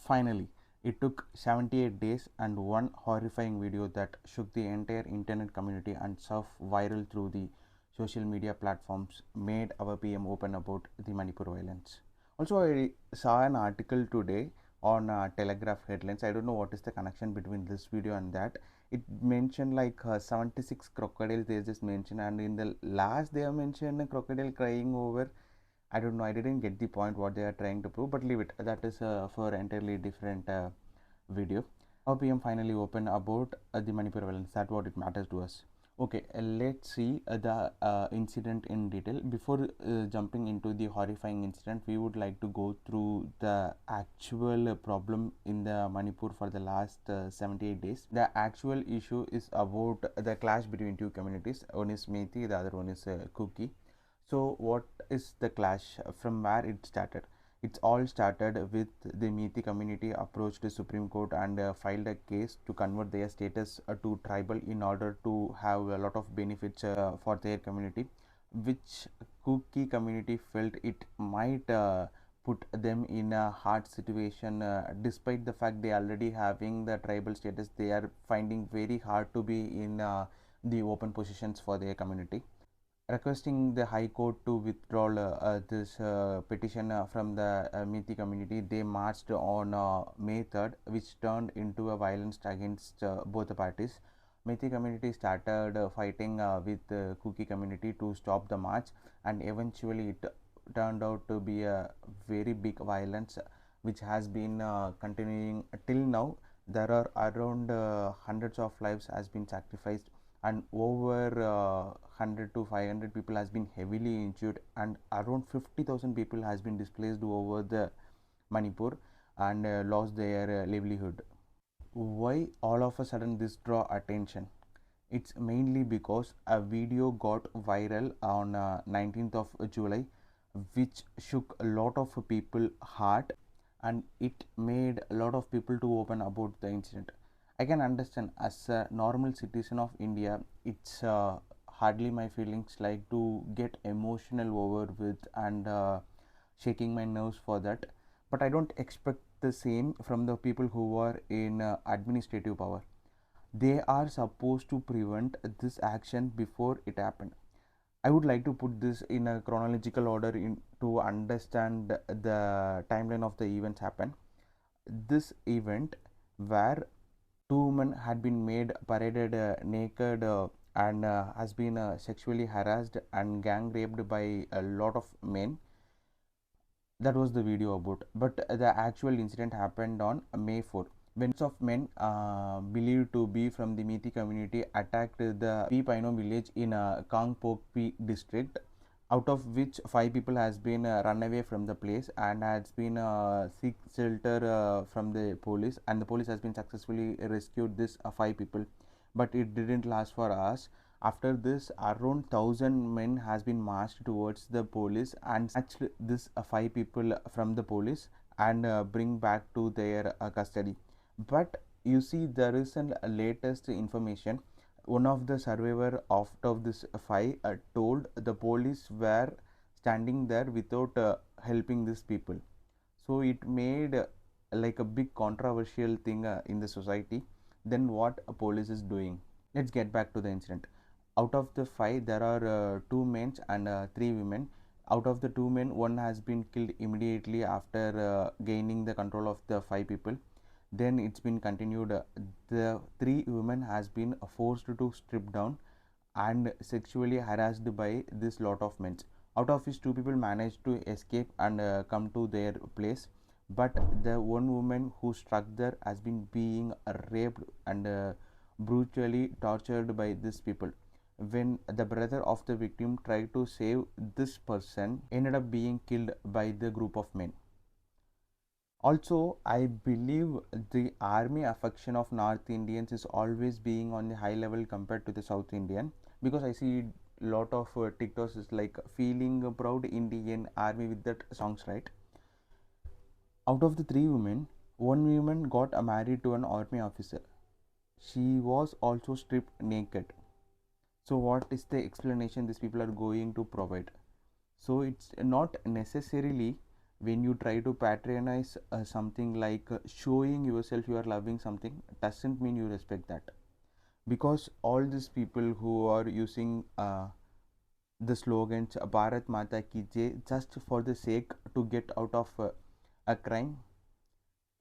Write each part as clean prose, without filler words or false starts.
Finally, it took 78 days and one horrifying video that shook the entire internet community and surfed viral through the social media platforms made our PM open about the Manipur violence. Also, I saw an article today on Telegraph headlines. I don't know what is the connection between this video and that. It mentioned like 76 crocodiles they just mentioned, and in the last they have mentioned a crocodile crying over. I don't know. I didn't get the point what they are trying to prove, but leave it. That is for entirely different video. Our PM finally opened about the Manipur violence. That's what it matters to us. Okay, let's see the incident in detail. Before jumping into the horrifying incident, we would like to go through the actual problem in the Manipur for the last 78 days. The actual issue is about the clash between two communities. One is Methi, the other one is Kuki. So what is the clash? From where it started? It's all started with the Methi community approached the Supreme Court and filed a case to convert their status to tribal in order to have a lot of benefits for their community, which Kuki community felt it might put them in a hard situation. Despite the fact they already having the tribal status, they are finding very hard to be in the open positions for their community. Requesting the High Court to withdraw this petition from the Methi community, they marched on May 3rd, which turned into a violence against both the parties. Methi community started fighting with the Kuki community to stop the march, and eventually it turned out to be a very big violence which has been continuing till now. There are around hundreds of lives has been sacrificed, and over 100 to 500 people has been heavily injured, and around 50,000 people has been displaced over the Manipur and lost their livelihood. Why all of a sudden this draw attention? It's mainly because a video got viral on 19th of July, which shook a lot of people heart, and it made a lot of people to open about the incident. I can understand as a normal citizen of India, it's hardly my feelings like to get emotional over with and shaking my nerves for that. But I don't expect the same from the people who are in administrative power. They are supposed to prevent this action before it happened. I would like to put this in a chronological order to understand the timeline of the events happen. This event where two women had been made paraded naked and has been sexually harassed and gang raped by a lot of men. That was the video about, but the actual incident happened on May 4, when of men believed to be from the Methi community attacked the Pino village in Kangpokpi district, out of which 5 people has been run away from the place and has been seek shelter from the police, and the police has been successfully rescued this 5 people, but it didn't last for us. After this, around 1,000 men has been marched towards the police and snatched this 5 people from the police and bring back to their custody. But you see, there is a latest information. One of the survivor of this fight told the police were standing there without helping these people. So it made like a big controversial thing in the society. Then what a police is doing? Let's get back to the incident. Out of the 5, there are 2 men and 3 women. Out of the 2 men, one has been killed immediately after gaining the control of the 5 people. Then it's been continued. The 3 women has been forced to strip down and sexually harassed by this lot of men. Out of which 2 people managed to escape and come to their place, but the one woman who struck there has been being raped and brutally tortured by these people. When the brother of the victim tried to save this person, ended up being killed by the group of men. Also, I believe the army affection of North Indians is always being on the high level compared to the South Indian, because I see lot of TikToks is like feeling a proud Indian army with that songs, right? Out of the 3 women, one woman got married to an army officer. She was also stripped naked. So what is the explanation these people are going to provide? So it's not necessarily When you try to patronize something like showing yourself you are loving something, doesn't mean you respect that. Because all these people who are using the slogans Bharat Mata Ki Jai just for the sake to get out of a crime,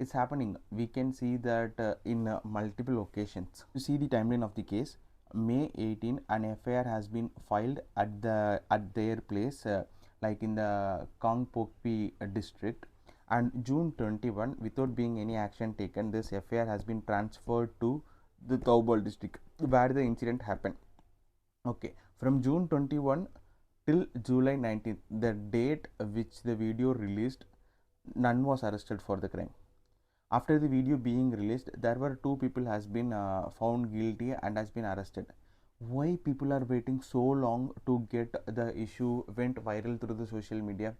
is happening. We can see that in multiple occasions. You see the timeline of the case. May 18, an FIR has been filed at their place, like in the Kangpokpi district, and June 21, without being any action taken, this FIR has been transferred to the Taubal district where the incident happened. Okay, from June 21 till July 19th, the date which the video released, none was arrested for the crime. After the video being released, there were two people has been found guilty and has been arrested. Why people are waiting so long to get the issue went viral through the social media?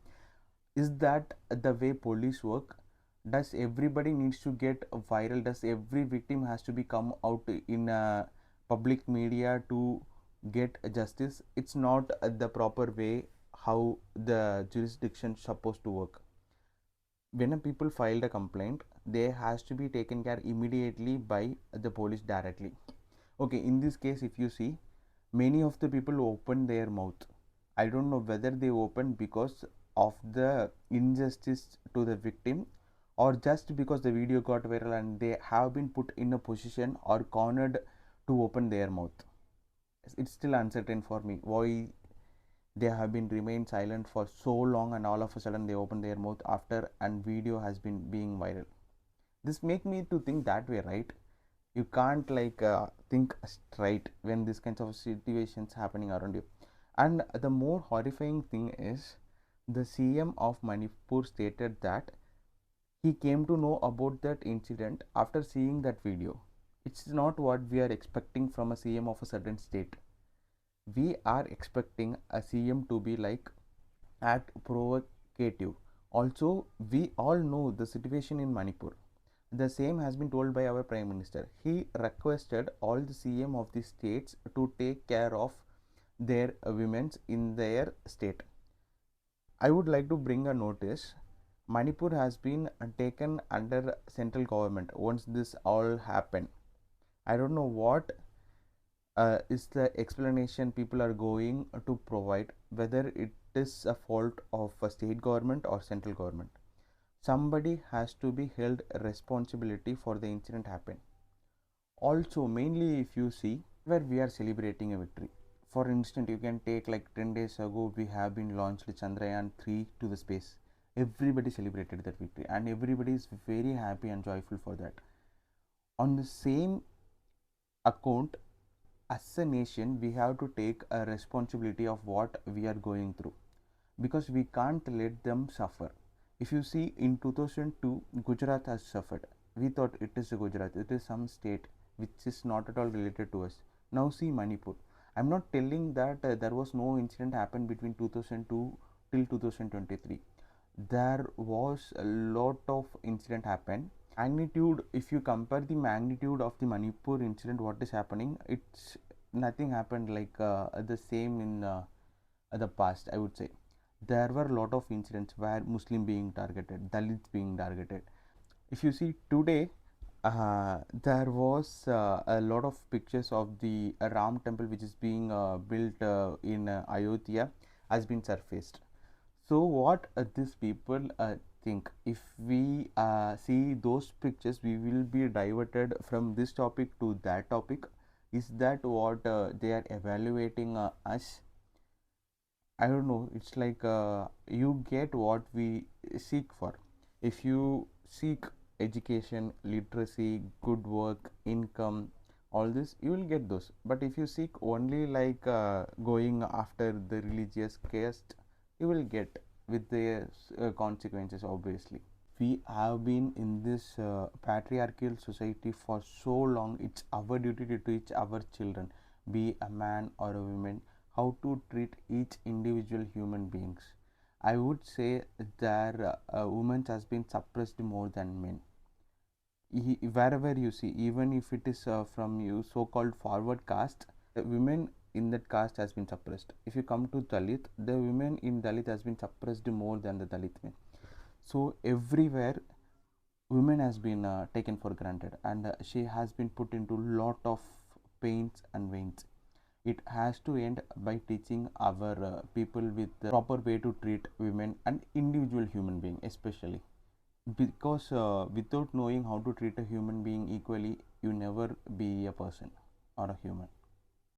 Is that the way police work? Does everybody needs to get viral? Does every victim has to be come out in public media to get justice? It's not the proper way how the jurisdiction supposed to work. When a people filed a complaint, they has to be taken care immediately by the police directly. Okay, in this case, if you see, many of the people open their mouth. I don't know whether they open because of the injustice to the victim, or just because the video got viral and they have been put in a position or cornered to open their mouth. It's still uncertain for me why they have been remained silent for so long and all of a sudden they open their mouth after and video has been being viral. This make me to think that way, right? You can't like think straight when this kinds of situations happening around you. And the more horrifying thing is, the CM of Manipur stated that he came to know about that incident after seeing that video. It's not what we are expecting from a CM of a certain state. We are expecting a CM to be like act provocative. Also, we all know the situation in Manipur. The same has been told by our Prime Minister. He requested all the CM of the states to take care of their women in their state. I would like to bring a notice. Manipur has been taken under central government once this all happened. I don't know what is the explanation people are going to provide, whether it is a fault of a state government or central government. Somebody has to be held responsibility for the incident happen. Also, mainly if you see where we are celebrating a victory. For instance, you can take like 10 days ago we have been launched Chandrayaan 3 to the space. Everybody celebrated that victory and everybody is very happy and joyful for that. On the same account, as a nation, we have to take a responsibility of what we are going through, because we can't let them suffer. If you see, in 2002, Gujarat has suffered. We thought it is Gujarat, it is some state which is not at all related to us. Now see Manipur. I'm not telling that there was no incident happened between 2002 till 2023. There was a lot of incident happened. Magnitude, if you compare the magnitude of the Manipur incident, what is happening, it's nothing happened like the same in the past. I would say there were a lot of incidents where Muslim being targeted, Dalits being targeted. If you see today, there was a lot of pictures of the Ram temple which is being built in Ayodhya has been surfaced. So what these people think, if we see those pictures, we will be diverted from this topic to that topic. Is that what they are evaluating us? I don't know. It's like you get what we seek for. If you seek education, literacy, good work, income, all this, you will get those. But if you seek only like going after the religious caste, you will get with the consequences, obviously. We have been in this patriarchal society for so long. It's our duty to teach our children, be a man or a woman, how to treat each individual human beings. I would say that women has been suppressed more than men. Wherever you see, even if it is from you so-called forward caste, women in that caste has been suppressed. If you come to Dalit, the women in Dalit has been suppressed more than the Dalit men. So everywhere women has been taken for granted, and she has been put into lot of pains and veins. It has to end by teaching our people with the proper way to treat women and individual human being especially, because without knowing how to treat a human being equally, you never be a person or a human.